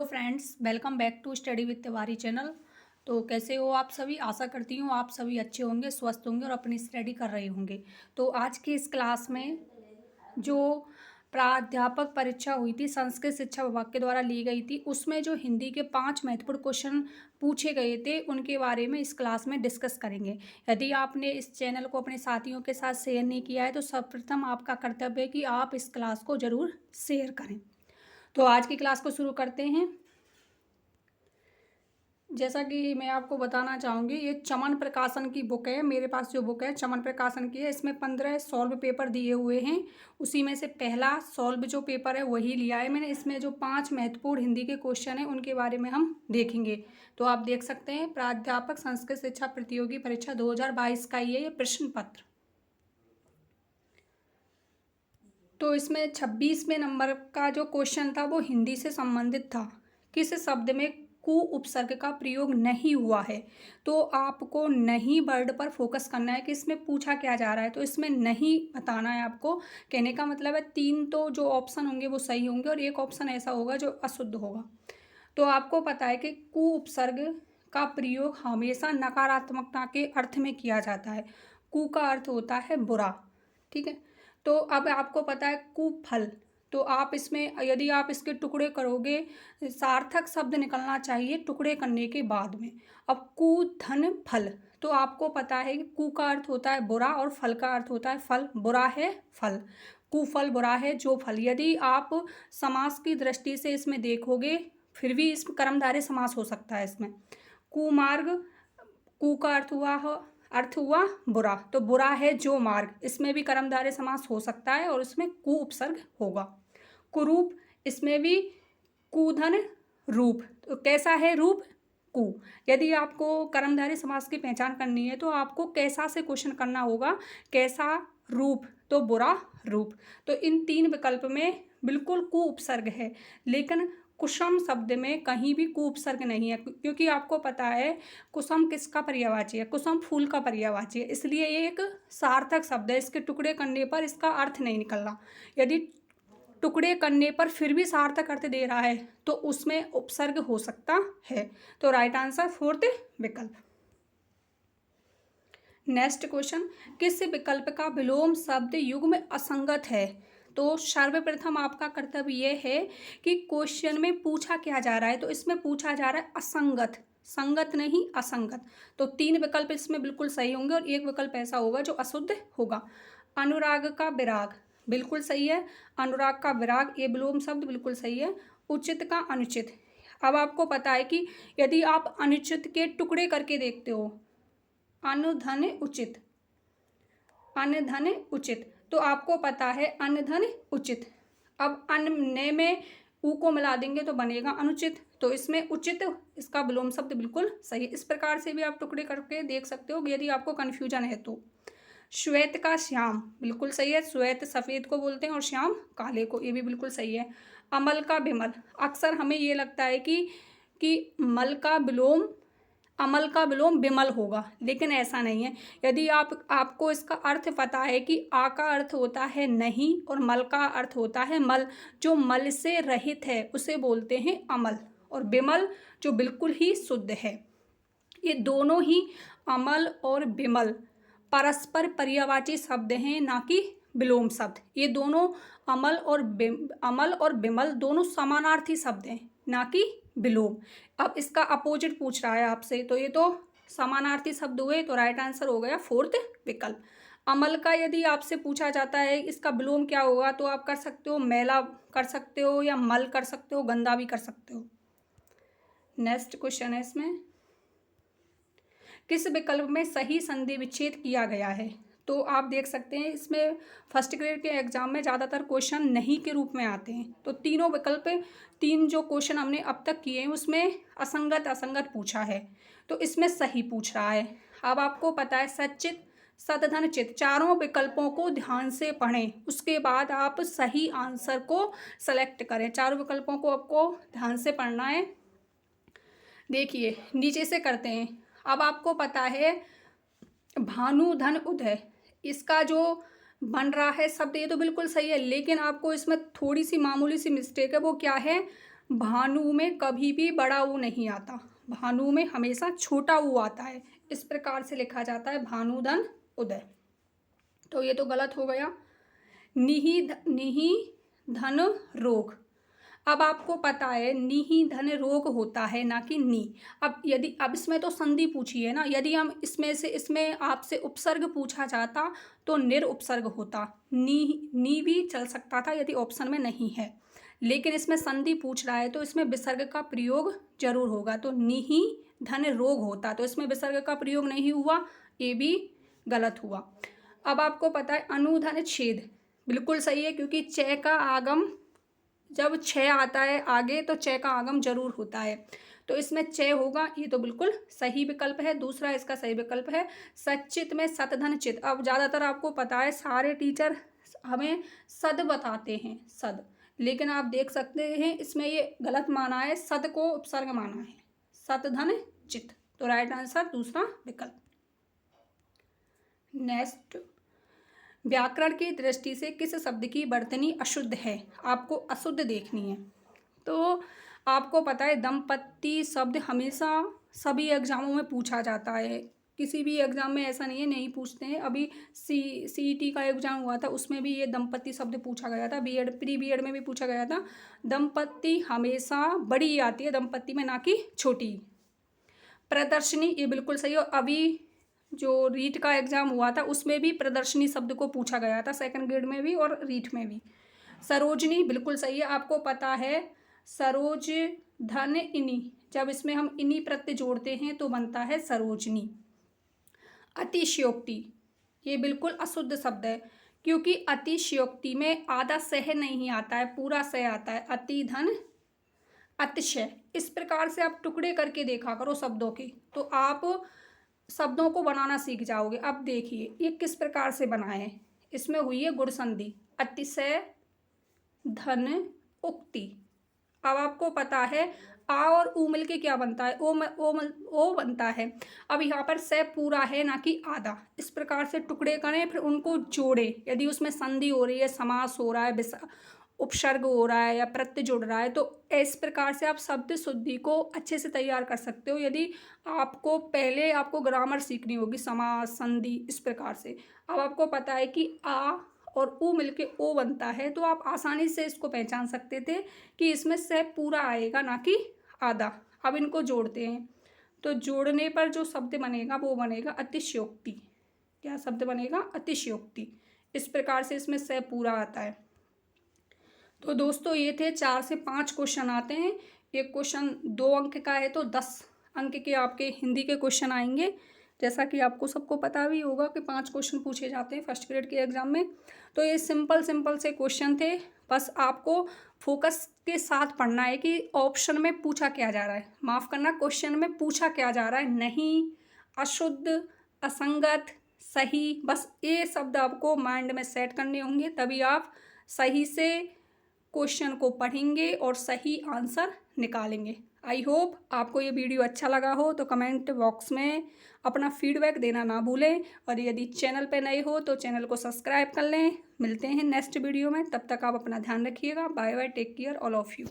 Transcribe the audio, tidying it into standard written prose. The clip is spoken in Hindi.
Friends, welcome back to study with Tiwari channel. तो कैसे हो आप सभी? आशा करती हूँ आप सभी अच्छे होंगे, स्वस्थ होंगे और अपनी स्टडी कर रहे होंगे। तो आज की इस क्लास में जो प्राध्यापक परीक्षा हुई थी, संस्कृत शिक्षा विभाग के द्वारा ली गई थी, उसमें जो हिंदी के 5 महत्वपूर्ण क्वेश्चन पूछे गए थे उनके बारे में इस क्लास में डिस्कस करेंगे। यदि आपने इस चैनल को अपने साथियों के साथ शेयर नहीं किया है तो सर्वप्रथम आपका कर्तव्य है कि आप इस क्लास को ज़रूर शेयर करें। तो आज की क्लास को शुरू करते हैं। जैसा कि मैं आपको बताना चाहूँगी, ये चमन प्रकाशन की बुक है। मेरे पास जो बुक है चमन प्रकाशन की है। इसमें 15 सॉल्व पेपर दिए हुए हैं। उसी में से पहला सॉल्व जो पेपर है वही लिया है मैंने। इसमें जो 5 महत्वपूर्ण हिंदी के क्वेश्चन हैं उनके बारे में हम देखेंगे। तो आप देख सकते हैं, प्राध्यापक संस्कृत शिक्षा प्रतियोगी परीक्षा 2022 का ये प्रश्न पत्र। तो इसमें 26वें नंबर का जो क्वेश्चन था वो हिंदी से संबंधित था। किस शब्द में कु उपसर्ग का प्रयोग नहीं हुआ है? तो आपको नहीं वर्ड पर फोकस करना है कि इसमें पूछा क्या जा रहा है। तो इसमें नहीं बताना है आपको। कहने का मतलब है 3 तो जो ऑप्शन होंगे वो सही होंगे और एक ऑप्शन ऐसा होगा जो अशुद्ध होगा। तो आपको पता है कि कु उपसर्ग का प्रयोग हमेशा नकारात्मकता के अर्थ में किया जाता है। कु का अर्थ होता है बुरा, ठीक है। तो अब आपको पता है कुफल, तो आप इसमें यदि आप इसके टुकड़े करोगे, सार्थक शब्द निकलना चाहिए टुकड़े करने के बाद में। अब कु धन फल, तो आपको पता है कि कु का अर्थ होता है बुरा और फल का अर्थ होता है फल। बुरा है फल, कुफल बुरा है जो फल। यदि आप समास की दृष्टि से इसमें देखोगे फिर भी इसमें कर्मधारय समास हो सकता है। इसमें कुमार्ग, कु का अर्थ हुआ बुरा, तो बुरा है जो मार्ग, इसमें भी कर्मधारय समास हो सकता है और इसमें कु उपसर्ग होगा। कुरूप, इसमें भी कुधन रूप, तो कैसा है रूप? कु। यदि आपको कर्मधारय समास की पहचान करनी है तो आपको कैसा से क्वेश्चन करना होगा। कैसा रूप, तो बुरा रूप। तो इन 3 विकल्प में बिल्कुल कु उपसर्ग है, लेकिन कुसुम शब्द में कहीं भी कु उपसर्ग नहीं है, क्योंकि आपको पता है कुसुम किसका पर्यायवाची है? कुसुम फूल का पर्यायवाची है, इसलिए ये एक सार्थक शब्द है। इसके टुकड़े करने पर इसका अर्थ नहीं निकलना। यदि टुकड़े करने पर फिर भी सार्थक अर्थ दे रहा है तो उसमें उपसर्ग हो सकता है। तो राइट आंसर 4th विकल्प। नेक्स्ट क्वेश्चन, किस विकल्प का विलोम शब्द युग्म असंगत है? तो सर्वप्रथम आपका कर्तव्य यह है कि क्वेश्चन में पूछा क्या जा रहा है। तो इसमें पूछा जा रहा है असंगत, संगत नहीं असंगत। तो 3 विकल्प इसमें बिल्कुल सही होंगे और एक विकल्प ऐसा होगा जो अशुद्ध होगा। अनुराग का विराग बिल्कुल सही है। अनुराग का विराग ये विलोम शब्द बिल्कुल सही है। उचित का अनुचित, अब आपको पता है कि यदि आप अनुचित के टुकड़े करके देखते हो, अनुधन उचित, अनधन उचित, तो आपको पता है अनधन उचित। अब अन्न में ऊ को मिला देंगे तो बनेगा अनुचित, तो इसमें उचित इसका विलोम शब्द बिल्कुल सही। इस प्रकार से भी आप टुकड़े करके देख सकते हो यदि आपको कन्फ्यूजन है तो। श्वेत का श्याम बिल्कुल सही है। श्वेत सफ़ेद को बोलते हैं और श्याम काले को, ये भी बिल्कुल सही है। अमल का विमल, अक्सर हमें ये लगता है कि मल का विलोम, अमल का विलोम विमल होगा, लेकिन ऐसा नहीं है। यदि आपको इसका अर्थ पता है कि आ का अर्थ होता है नहीं और मल का अर्थ होता है मल, जो मल से रहित है उसे बोलते हैं अमल, और विमल जो बिल्कुल ही शुद्ध है। ये दोनों ही अमल और विमल परस्पर पर्यायवाची शब्द हैं, ना कि विलोम शब्द। ये दोनों अमल और विमल दोनों समानार्थी शब्द हैं, ना कि विलोम। अब इसका अपोजिट पूछ रहा है आपसे, तो ये तो समानार्थी शब्द हुए, तो राइट आंसर हो गया 4th विकल्प। अमल का यदि आपसे पूछा जाता है इसका विलोम क्या होगा, तो आप कर सकते हो मैला कर सकते हो या मल कर सकते हो, गंदा भी कर सकते हो। नेक्स्ट क्वेश्चन है इसमें, किस विकल्प में सही संधि विच्छेद किया गया है? तो आप देख सकते हैं इसमें फर्स्ट ग्रेड के एग्जाम में ज़्यादातर क्वेश्चन नहीं के रूप में आते हैं। तो तीनों विकल्प, 3 जो क्वेश्चन हमने अब तक किए हैं उसमें असंगत असंगत पूछा है, तो इसमें सही पूछ रहा है। अब आपको पता है सचित सतधन चित, चारों विकल्पों को ध्यान से पढ़ें, उसके बाद आप सही आंसर को सेलेक्ट करें। चारों विकल्पों को आपको ध्यान से पढ़ना है। देखिए नीचे से करते हैं। अब आपको पता है भानु धन उदय, इसका जो बन रहा है शब्द ये तो बिल्कुल सही है, लेकिन आपको इसमें थोड़ी सी मामूली सी मिस्टेक है। वो क्या है? भानु में कभी भी बड़ा ऊ नहीं आता, भानु में हमेशा छोटा ऊ आता है। इस प्रकार से लिखा जाता है भानु धन उदय। तो ये तो गलत हो गया। निहि धन रोग। अब आपको पता है निहि धन रोग होता है, ना कि नी। अब इसमें तो संधि पूछी है ना, यदि हम इसमें आपसे उपसर्ग पूछा जाता तो निर उपसर्ग होता, नी भी चल सकता था यदि ऑप्शन में नहीं है, लेकिन इसमें संधि पूछ रहा है तो इसमें विसर्ग का प्रयोग जरूर होगा। तो निहि धन रोग होता, तो इसमें विसर्ग का प्रयोग नहीं हुआ, ये भी गलत हुआ। अब आपको पता है अनुधन छेद, बिल्कुल सही है, क्योंकि च का आगम जब छ आता है आगे तो च का आगम जरूर होता है, तो इसमें च होगा, ये तो बिल्कुल सही विकल्प है। दूसरा इसका सही विकल्प है सच्चित में सतधन चित। अब ज़्यादातर आपको पता है सारे टीचर हमें सद बताते हैं, सद, लेकिन आप देख सकते हैं इसमें ये गलत माना है, सद को उपसर्ग माना है, सतधन चित। तो राइट आंसर दूसरा विकल्प। नेक्स्ट, व्याकरण की दृष्टि से किस शब्द की वर्तनी अशुद्ध है? आपको अशुद्ध देखनी है। तो आपको पता है दंपत्ति शब्द हमेशा सभी एग्जामों में पूछा जाता है, किसी भी एग्जाम में ऐसा नहीं है नहीं पूछते हैं। अभी CET का एग्जाम हुआ था, उसमें भी ये दंपत्ति शब्द पूछा गया था, प्री बीएड में भी पूछा गया था। दंपत्ति हमेशा बड़ी आती है दंपत्ति में, ना कि छोटी। प्रदर्शनी, ये बिल्कुल सही है। और अभी जो रीट का एग्जाम हुआ था उसमें भी प्रदर्शनी शब्द को पूछा गया था, सेकंड ग्रेड में भी और रीट में भी। सरोजनी, बिल्कुल सही है। आपको पता है सरोज धन इनी, जब इसमें हम इनी प्रत्यय जोड़ते हैं तो बनता है सरोजनी। अतिशयोक्ति, ये बिल्कुल अशुद्ध शब्द है, क्योंकि अतिशयोक्ति में आधा सह नहीं आता है, पूरा सह आता है। अति धन अतिशय, इस प्रकार से आप टुकड़े करके देखा करो शब्दों के, तो आप शब्दों को बनाना सीख जाओगे। अब देखिए ये किस प्रकार से बना है, इसमें हुई है गुण संधि, अतिशय धन उक्ति। अब आपको पता है आ और ऊ मिलके क्या बनता है, ओ बनता है। अब यहाँ पर से पूरा है, ना कि आधा। इस प्रकार से टुकड़े करें, फिर उनको जोड़े। यदि उसमें संधि हो रही है, समास हो रहा है, उपसर्ग हो रहा है या प्रत्यय जुड़ रहा है, तो इस प्रकार से आप शब्द शुद्धि को अच्छे से तैयार कर सकते हो। यदि आपको ग्रामर सीखनी होगी, समास, संधि, इस प्रकार से। अब आपको पता है कि आ और ऊ मिलके ओ बनता है, तो आप आसानी से इसको पहचान सकते थे कि इसमें से पूरा आएगा, ना कि आधा। अब इनको जोड़ते हैं, तो जोड़ने पर जो शब्द बनेगा वो बनेगा अतिशयोक्ति। क्या शब्द बनेगा? अतिशयोक्ति। इस प्रकार से इसमें से पूरा आता है। तो दोस्तों ये थे 4 से 5 क्वेश्चन आते हैं। एक क्वेश्चन 2 अंक का है, तो 10 अंक के आपके हिंदी के क्वेश्चन आएंगे। जैसा कि आपको सबको पता भी होगा कि 5 क्वेश्चन पूछे जाते हैं फर्स्ट ग्रेड के एग्जाम में। तो ये सिंपल से क्वेश्चन थे, बस आपको फोकस के साथ पढ़ना है कि ऑप्शन में पूछा क्या जा रहा है, माफ़ करना क्वेश्चन में पूछा क्या जा रहा है, नहीं, अशुद्ध, असंगत, सही, बस ये शब्द आपको माइंड में सेट करने होंगे, तभी आप सही से क्वेश्चन को पढ़ेंगे और सही आंसर निकालेंगे। आई होप आपको ये वीडियो अच्छा लगा हो, तो कमेंट बॉक्स में अपना फीडबैक देना ना भूलें, और यदि चैनल पे नए हो तो चैनल को सब्सक्राइब कर लें। मिलते हैं नेक्स्ट वीडियो में, तब तक आप अपना ध्यान रखिएगा। Bye bye, take care all of you.